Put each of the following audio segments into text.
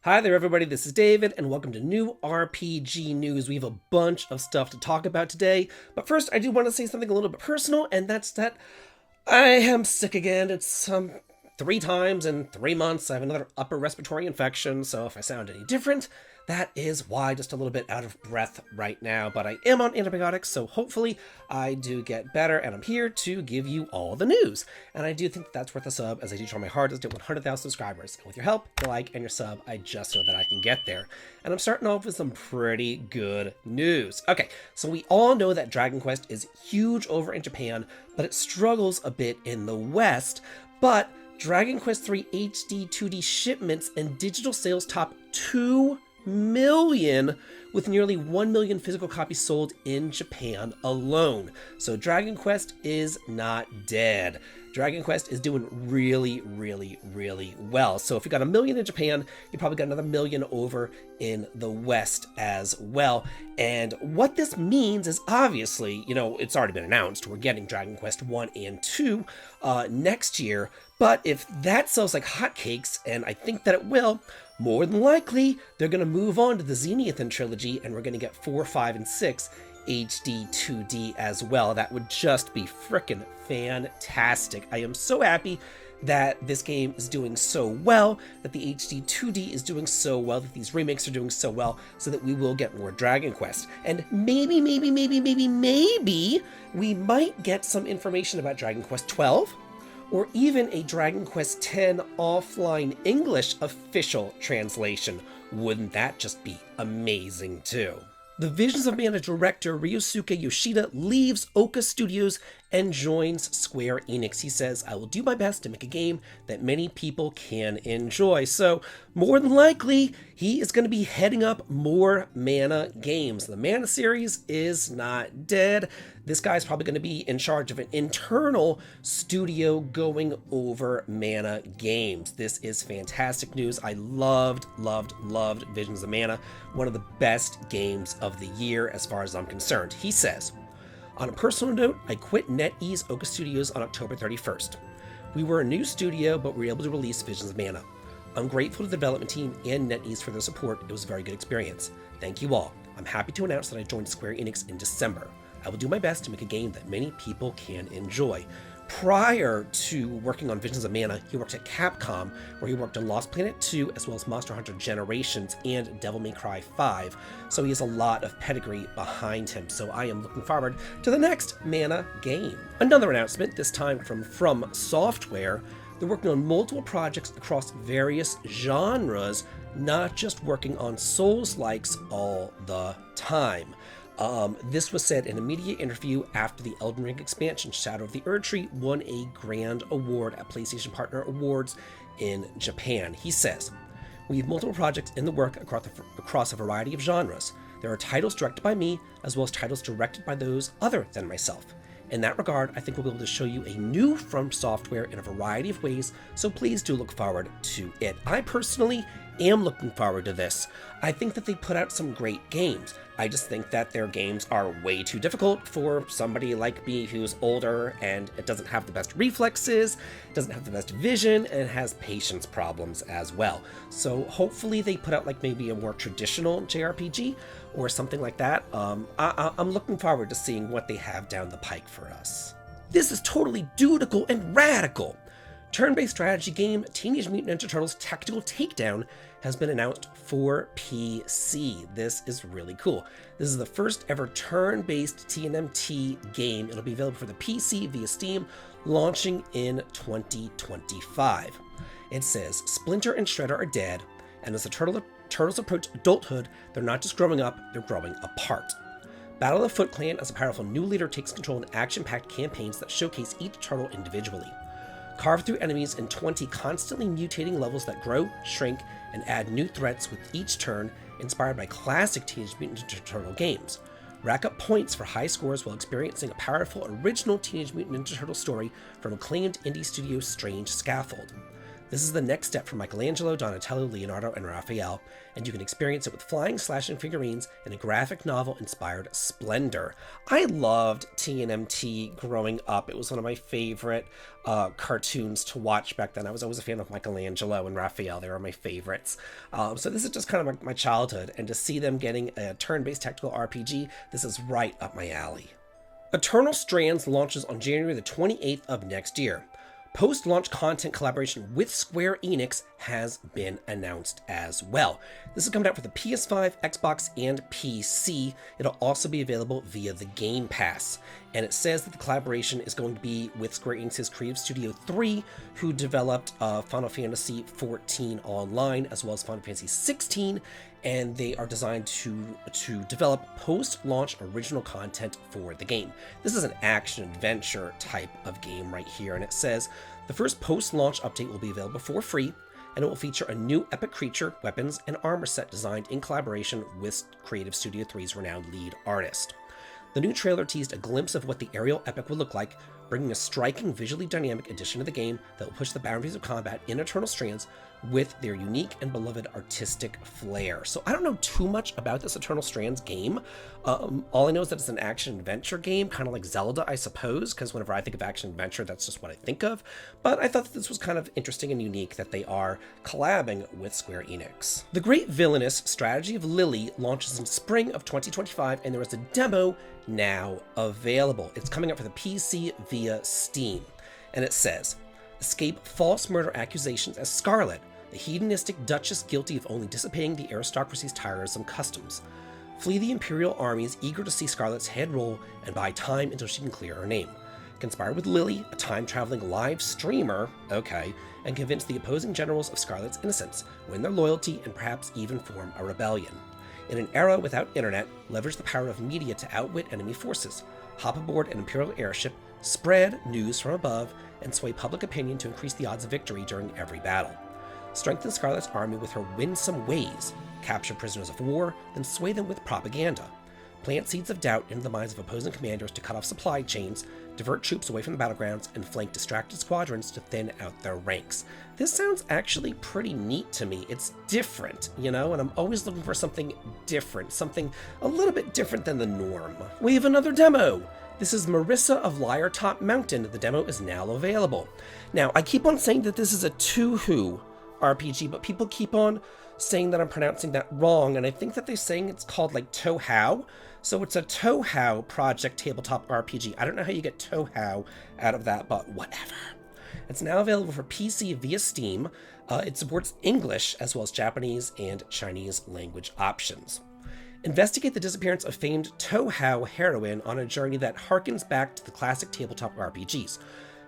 Hi there, everybody. This is David, and welcome to New RPG News. We have a bunch of stuff to talk about today, but first, I do want to say something a little bit personal, and that's that I am sick again. It's 3 times in 3 months. I have another upper respiratory infection, so if I sound any different, that is why. Just a little bit out of breath right now, but I am on antibiotics, so hopefully I do get better, and I'm here to give you all the news. And I do think that's worth a sub, as I do try my hardest to get 100,000 subscribers. And with your help, your like, and your sub, I just know that I can get there. And I'm starting off with some pretty good news. Okay, so we all know that Dragon Quest is huge over in Japan, but it struggles a bit in the West. But Dragon Quest III HD 2D shipments and digital sales top 2 million, with nearly 1 million physical copies sold in Japan alone. So Dragon Quest is not dead. Dragon Quest is doing really well. So if you got 1 million in Japan, you probably got another 1 million over in the West as well. And what this means is obviously, it's already been announced, we're getting Dragon Quest 1 and 2 next year. But if that sells like hotcakes, and I think that it will, more than likely, they're going to move on to the Zenithon trilogy, and we're going to get 4, 5, and 6 HD 2D as well. That would just be frickin' fantastic. I am so happy that this game is doing so well, that the HD 2D is doing so well, that these remakes are doing so well, so that we will get more Dragon Quest. And maybe, we might get some information about Dragon Quest 12, or even a Dragon Quest X offline English official translation. Wouldn't that just be amazing too? The Visions of Mana director Ryosuke Yoshida leaves Oka Studios and joins Square Enix. He says, "I will do my best to make a game that many people can enjoy." So, more than likely, he is going to be heading up more Mana games. The Mana series is not dead. This guy's probably going to be in charge of an internal studio going over Mana games. This is fantastic news. I loved Visions of Mana. One of the best games of the year as far as I'm concerned. He says, "On a personal note, I quit NetEase Oka Studios on October 31st. We were a new studio, but we were able to release Visions of Mana. I'm grateful to the development team and NetEase for their support. It was a very good experience. Thank you all. I'm happy to announce that I joined Square Enix in December. I will do my best to make a game that many people can enjoy." Prior to working on Visions of Mana, he worked at Capcom, where he worked on Lost Planet 2, as well as Monster Hunter Generations and Devil May Cry 5, so he has a lot of pedigree behind him, so I am looking forward to the next Mana game. Another announcement, this time from Software. They're working on multiple projects across various genres, not just working on Souls-likes all the time. This was said in a media interview after the Elden Ring expansion, Shadow of the Erdtree, won a grand award at PlayStation Partner Awards in Japan. He says, "We have multiple projects in the work across a variety of genres. There are titles directed by me, as well as titles directed by those other than myself. In that regard, I think we'll be able to show you a new From Software in a variety of ways, so please do look forward to it." I personally am looking forward to this. I think that they put out some great games. I just think that their games are way too difficult for somebody like me who's older and it doesn't have the best reflexes, doesn't have the best vision, and has patience problems as well. So hopefully they put out like maybe a more traditional JRPG or something like that. I'm looking forward to seeing what they have down the pike for us. This is totally dudical and radical. Turn-based strategy game Teenage Mutant Ninja Turtles Tactical Takedown has been announced for PC. This is really cool. This is the first ever turn-based TMNT game. It'll be available for the PC via Steam, launching in 2025. It says, "Splinter and Shredder are dead, and as the turtles approach adulthood, they're not just growing up, they're growing apart. Battle of the Foot Clan as a powerful new leader takes control in action-packed campaigns that showcase each turtle individually. Carve through enemies in 20 constantly mutating levels that grow, shrink, and add new threats with each turn, inspired by classic Teenage Mutant Ninja Turtle games. Rack up points for high scores while experiencing a powerful original Teenage Mutant Ninja Turtle story from acclaimed indie studio Strange Scaffold. This is the next step from Michelangelo, Donatello, Leonardo, and Raphael, and you can experience it with flying, slashing figurines in a graphic novel-inspired splendor. I loved TMNT growing up. It was one of my favorite cartoons to watch back then. I was always a fan of Michelangelo and Raphael. They were my favorites. So this is just kind of my childhood, and to see them getting a turn-based tactical RPG, this is right up my alley. Eternal Strands launches on January the 28th of next year. Post-launch content collaboration with Square Enix has been announced as well. This is coming out for the PS5, Xbox, and PC. It'll also be available via the Game Pass. And it says that the collaboration is going to be with Square Enix's Creative Studio 3, who developed Final Fantasy XIV Online, as well as Final Fantasy XVI, and they are designed to develop post-launch original content for the game. This is an action-adventure type of game right here, and it says the first post-launch update will be available for free, and it will feature a new epic creature, weapons, and armor set designed in collaboration with Creative Studio 3's renowned lead artist. The new trailer teased a glimpse of what the aerial epic would look like, bringing a striking, visually dynamic addition to the game that will push the boundaries of combat in Eternal Strands with their unique and beloved artistic flair. So I don't know too much about this Eternal Strands game. All I know is that it's an action-adventure game, kind of like Zelda, I suppose, because whenever I think of action-adventure, that's just what I think of. But I thought that this was kind of interesting and unique that they are collabing with Square Enix. The Great Villainess Strategy of Lily launches in spring of 2025, and there is a demo now available. It's coming out for the PC via Steam. And it says, escape false murder accusations as Scarlet, the hedonistic duchess guilty of only dissipating the aristocracy's tiresome customs. Flee the Imperial armies eager to see Scarlet's head roll and buy time until she can clear her name. Conspire with Lily, a time-traveling live streamer, and convince the opposing generals of Scarlet's innocence, win their loyalty, and perhaps even form a rebellion. In an era without internet, leverage the power of media to outwit enemy forces, hop aboard an Imperial airship, spread news from above, and sway public opinion to increase the odds of victory during every battle. Strengthen Scarlet's army with her winsome ways, capture prisoners of war, then sway them with propaganda. Plant seeds of doubt into the minds of opposing commanders to cut off supply chains, divert troops away from the battlegrounds, and flank distracted squadrons to thin out their ranks. This sounds actually pretty neat to me. It's different, and I'm always looking for something different, something a little bit different than the norm. We have another demo! This is Marissa of Liartop Mountain. The demo is now available. Now, I keep on saying that this is a Touhou RPG, but people keep on saying that I'm pronouncing that wrong, and I think that they're saying it's called like Touhou. So it's a Touhou project tabletop RPG. I don't know how you get Touhou out of that, but whatever. It's now available for PC via Steam. It supports English as well as Japanese and Chinese language options. Investigate the disappearance of famed Touhou heroine on a journey that harkens back to the classic tabletop RPGs.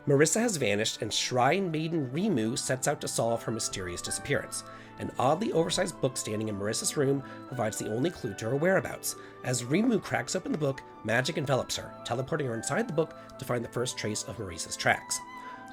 Marissa has vanished, and Shrine Maiden Rimu sets out to solve her mysterious disappearance. An oddly oversized book standing in Marissa's room provides the only clue to her whereabouts. As Rimu cracks open the book, magic envelops her, teleporting her inside the book to find the first trace of Marissa's tracks.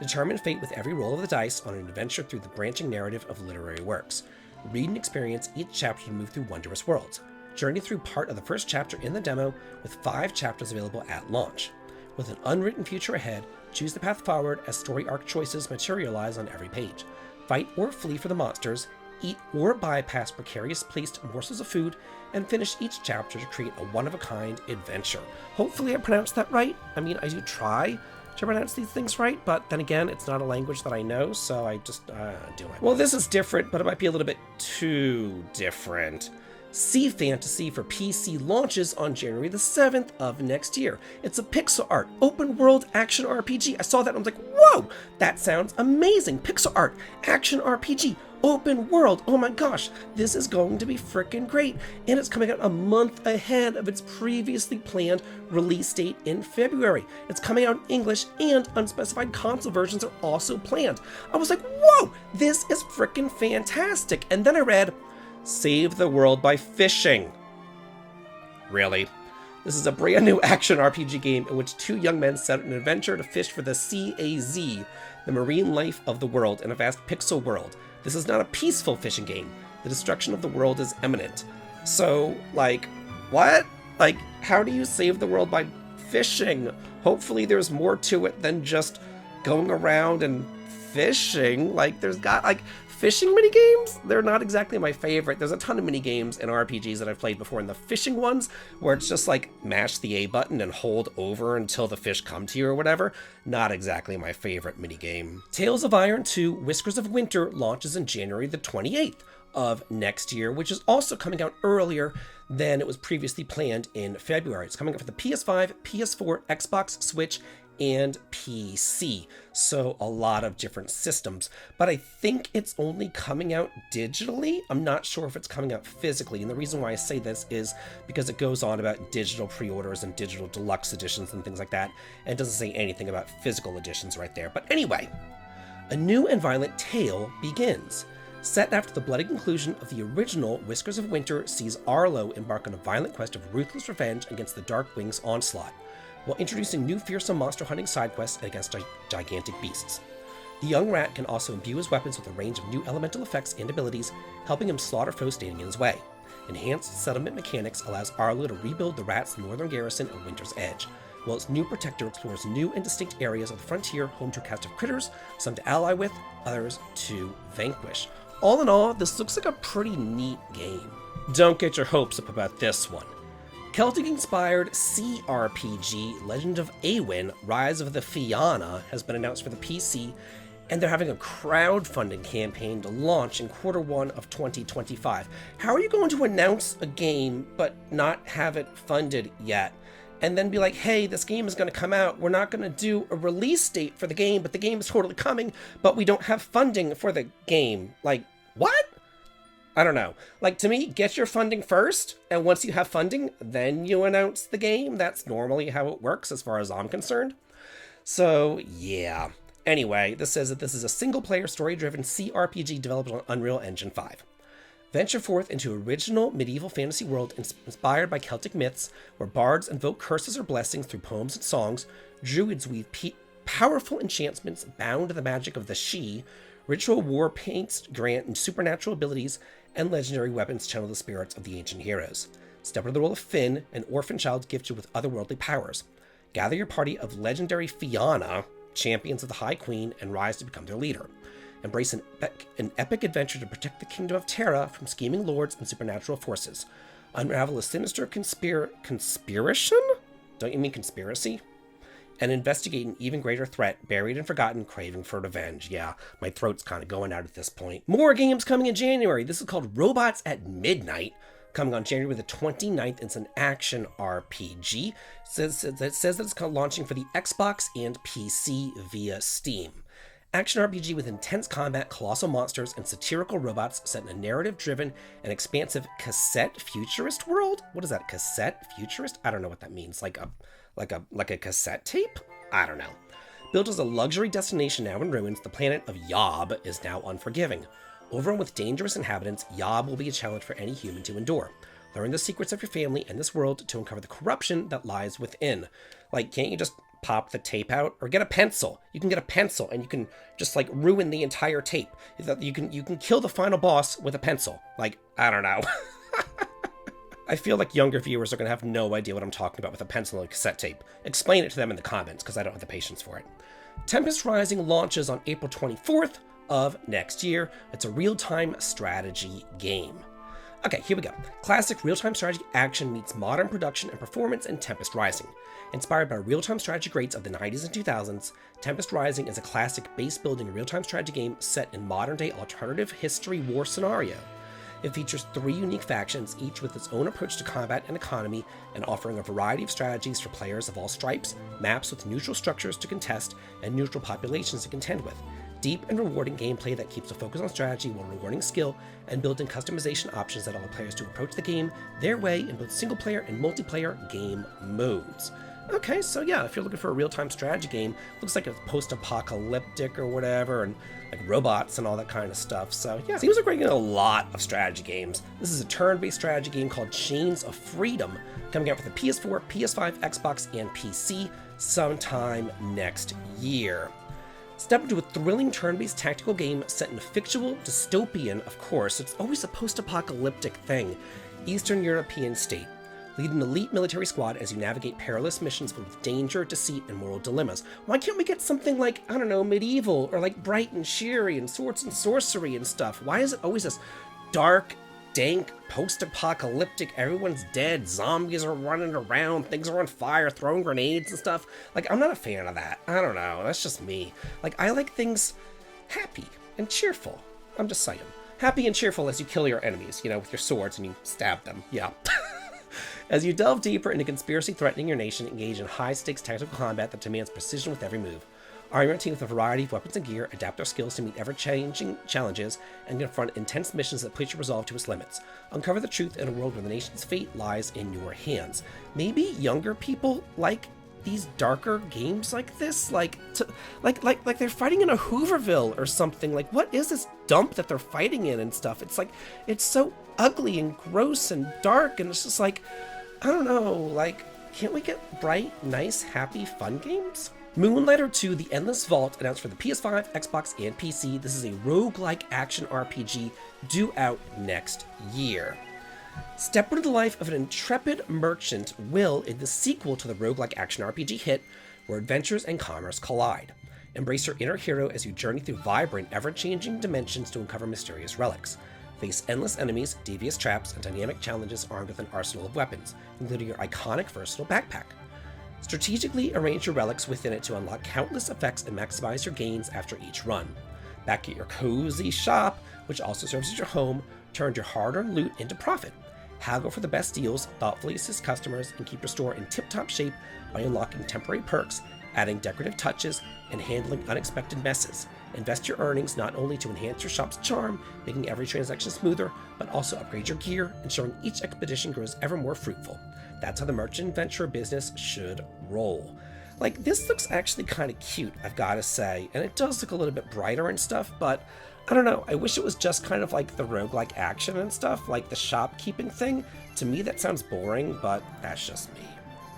Determine fate with every roll of the dice on an adventure through the branching narrative of literary works. Read and experience each chapter to move through wondrous worlds. Journey through part of the first chapter in the demo, with 5 chapters available at launch. With an unwritten future ahead, choose the path forward as story arc choices materialize on every page. Fight or flee for the monsters, eat or bypass precarious placed morsels of food, and finish each chapter to create a one-of-a-kind adventure. Hopefully I pronounced that right. I mean, I do try to pronounce these things right, but then again, it's not a language that I know, so I just do my... Well, this is different, but it might be a little bit too different. Sea Fantasy for PC launches on January the 7th of next year. It's a pixel art, open world action RPG. I saw that and I was like, whoa, that sounds amazing. Pixel art, action RPG, open world. Oh my gosh, this is going to be freaking great. And it's coming out a month ahead of its previously planned release date in February. It's coming out in English, and unspecified console versions are also planned. I was like, whoa, this is freaking fantastic. And then I read, save the world by fishing. Really? This is a brand new action RPG game in which 2 young men set out an adventure to fish for the CAZ, the marine life of the world, in a vast pixel world. This is not a peaceful fishing game. The destruction of the world is imminent. So, what? How do you save the world by fishing? Hopefully there's more to it than just going around and fishing. Like, fishing minigames, they're not exactly my favorite. There's a ton of minigames in RPGs that I've played before, and the fishing ones, where it's just like mash the A button and hold over until the fish come to you or whatever, not exactly my favorite minigame. Tales of Iron 2 Whiskers of Winter launches in January the 28th of next year, which is also coming out earlier than it was previously planned in February. It's coming out for the PS5, PS4, Xbox, Switch, and PC. So a lot of different systems, but I think it's only coming out digitally. I'm not sure if it's coming out physically, and the reason why I say this is because it goes on about digital pre-orders and digital deluxe editions and things like that, and it doesn't say anything about physical editions right there. But anyway, a new and violent tale begins. Set after the bloody conclusion of the original, Whiskers of Winter sees Arlo embark on a violent quest of ruthless revenge against the Dark Wing's onslaught, while introducing new fearsome monster hunting side quests against gigantic beasts. The young rat can also imbue his weapons with a range of new elemental effects and abilities, helping him slaughter foes standing in his way. Enhanced settlement mechanics allows Arlo to rebuild the rat's northern garrison at Winter's Edge, while its new protector explores new and distinct areas of the frontier, home to a cast of critters, some to ally with, others to vanquish. All in all, this looks like a pretty neat game. Don't get your hopes up about this one. Celtic-inspired CRPG Legend of Awen, Rise of the Fianna has been announced for the PC, and they're having a crowdfunding campaign to launch in Q1 of 2025. How are you going to announce a game but not have it funded yet? And then be like, hey, this game is going to come out. We're not going to do a release date for the game, but the game is totally coming, but we don't have funding for the game. Like, what? I don't know. Like, to me, get your funding first, and once you have funding, then you announce the game. That's normally how it works as far as I'm concerned. So, yeah. Anyway, this says that this is a single-player, story-driven CRPG developed on Unreal Engine 5. Venture forth into original medieval fantasy world inspired by Celtic myths, where bards invoke curses or blessings through poems and songs, druids weave powerful enchantments bound to the magic of the Sidhe, ritual war paints grant supernatural abilities, and legendary weapons channel the spirits of the ancient heroes. Step into the role of Finn, an orphan child gifted with otherworldly powers. Gather your party of legendary Fianna, champions of the High Queen, and rise to become their leader. Embrace an epic adventure to protect the kingdom of Terra from scheming lords and supernatural forces. Unravel a sinister conspiration? Don't you mean conspiracy? And investigate an even greater threat, buried and forgotten, craving for revenge. Yeah, my throat's kind of going out at this point. More games coming in January. This is called Robots at Midnight, coming on January the 29th. It's an action RPG. It says that it's launching for the Xbox and PC via Steam. Action RPG with intense combat, colossal monsters, and satirical robots set in a narrative-driven and expansive cassette futurist world? What is that, cassette futurist? I don't know what that means. Like a cassette tape? I don't know. Built as a luxury destination now in ruins, the planet of Yob is now unforgiving. Overrun with dangerous inhabitants, Yob will be a challenge for any human to endure. Learn the secrets of your family and this world to uncover the corruption that lies within. Like, can't you just pop the tape out? Or get a pencil. You can get a pencil and you can just like ruin the entire tape. You can kill the final boss with a pencil. Like, I don't know. I feel like younger viewers are going to have no idea what I'm talking about with a pencil and a cassette tape. Explain it to them in the comments, because I don't have the patience for it. Tempest Rising launches on April 24th of next year. It's a real-time strategy game. Okay, here we go. Classic real-time strategy action meets modern production and performance in Tempest Rising. Inspired by real-time strategy greats of the 90s and 2000s, Tempest Rising is a classic base-building real-time strategy game set in modern-day alternative history war scenario. It features 3 unique factions, each with its own approach to combat and economy, and offering a variety of strategies for players of all stripes, maps with neutral structures to contest, and neutral populations to contend with. Deep and rewarding gameplay that keeps a focus on strategy while rewarding skill, and built-in customization options that allow players to approach the game their way in both single-player and multiplayer game modes. Okay, so yeah, if you're looking for a real-time strategy game, looks like it's post-apocalyptic or whatever, and like robots and all that kind of stuff. So yeah, seems like we're getting a lot of strategy games. This is a turn-based strategy game called Chains of Freedom, coming out for the PS4, PS5, Xbox, and PC sometime next year. Step into a thrilling turn-based tactical game set in a fictional dystopian, of course, it's always a post-apocalyptic thing, Eastern European state. Lead an elite military squad as you navigate perilous missions filled with danger, deceit, and moral dilemmas. Why can't we get something like, I don't know, medieval, or like bright and cheery, and swords and sorcery and stuff? Why is it always this dark, dank, post-apocalyptic, everyone's dead, zombies are running around, things are on fire, throwing grenades and stuff? Like, I'm not a fan of that. I don't know, that's just me. Like, I like things happy and cheerful. I'm just saying. Happy and cheerful as you kill your enemies, you know, with your swords and you stab them. Yeah. As you delve deeper into conspiracy threatening your nation, engage in high-stakes tactical combat that demands precision with every move. Arm your team with a variety of weapons and gear, adapt our skills to meet ever-changing challenges, and confront intense missions that push your resolve to its limits. Uncover the truth in a world where the nation's fate lies in your hands. Maybe younger people like these darker games like this, like they're fighting in a Hooverville or something. Like, what is this dump that they're fighting in and stuff? It's like, it's so ugly and gross and dark, and it's just like, I don't know, like, can't we get bright, nice, happy, fun games? Moonlighter 2 The Endless Vault, announced for the PS5, Xbox, and PC. This is a roguelike action RPG due out next year. Step into the life of an intrepid merchant, Will, in the sequel to the roguelike action RPG hit, where adventures and commerce collide. Embrace your inner hero as you journey through vibrant, ever-changing dimensions to uncover mysterious relics. Face endless enemies, devious traps, and dynamic challenges armed with an arsenal of weapons, including your iconic versatile backpack. Strategically arrange your relics within it to unlock countless effects and maximize your gains after each run. Back at your cozy shop, which also serves as your home, turn your hard-earned loot into profit. Haggle for the best deals, thoughtfully assist customers, and keep your store in tip-top shape by unlocking temporary perks, adding decorative touches, and handling unexpected messes. Invest your earnings not only to enhance your shop's charm, making every transaction smoother, but also upgrade your gear, ensuring each expedition grows ever more fruitful. That's how the merchant venture business should roll. Like, this looks actually kind of cute, I've got to say, and it does look a little bit brighter and stuff, but I don't know, I wish it was just kind of like the roguelike action and stuff, like the shopkeeping thing. To me, that sounds boring, but that's just me.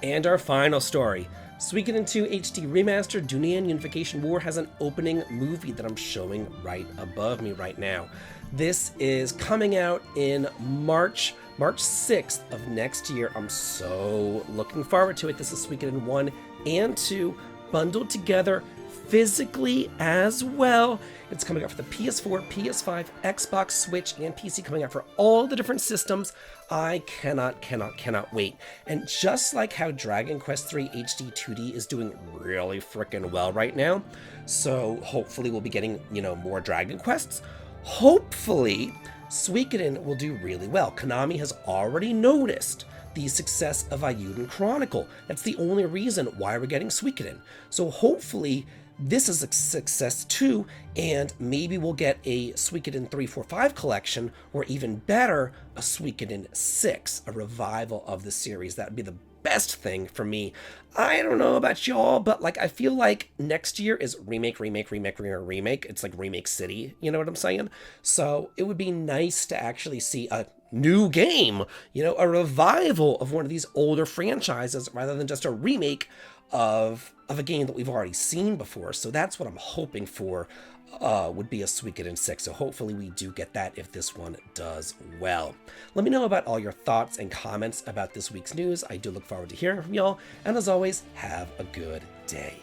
And our final story. Suikoden 2 HD Remastered Dunean Unification War has an opening movie that I'm showing right above me right now. This is coming out in March 6th of next year. I'm so looking forward to it. This is Suikoden 1 and 2 bundled together physically as well. It's coming out for the PS4, PS5, Xbox, Switch, and PC, coming out for all the different systems. I cannot wait. And just like how Dragon Quest III HD 2D is doing really freaking well right now, so hopefully we'll be getting, more Dragon Quests. Hopefully, Suikoden will do really well. Konami has already noticed the success of Ayuden Chronicle. That's the only reason why we're getting Suikoden. So hopefully this is a success too, and maybe we'll get a Suikoden 345 collection, or even better, a Suikoden 6, a revival of the series. That would be the best thing for me. I don't know about y'all, but I feel like next year is remake. It's like remake city, you know what I'm saying? So it would be nice to actually see a new game, a revival of one of these older franchises rather than just a remake of a game that we've already seen before. So that's what I'm hoping for, would be a Suikoden 6. So hopefully we do get that if this one does well. Let me know about all your thoughts and comments about this week's news. I do look forward to hearing from y'all. And as always, have a good day.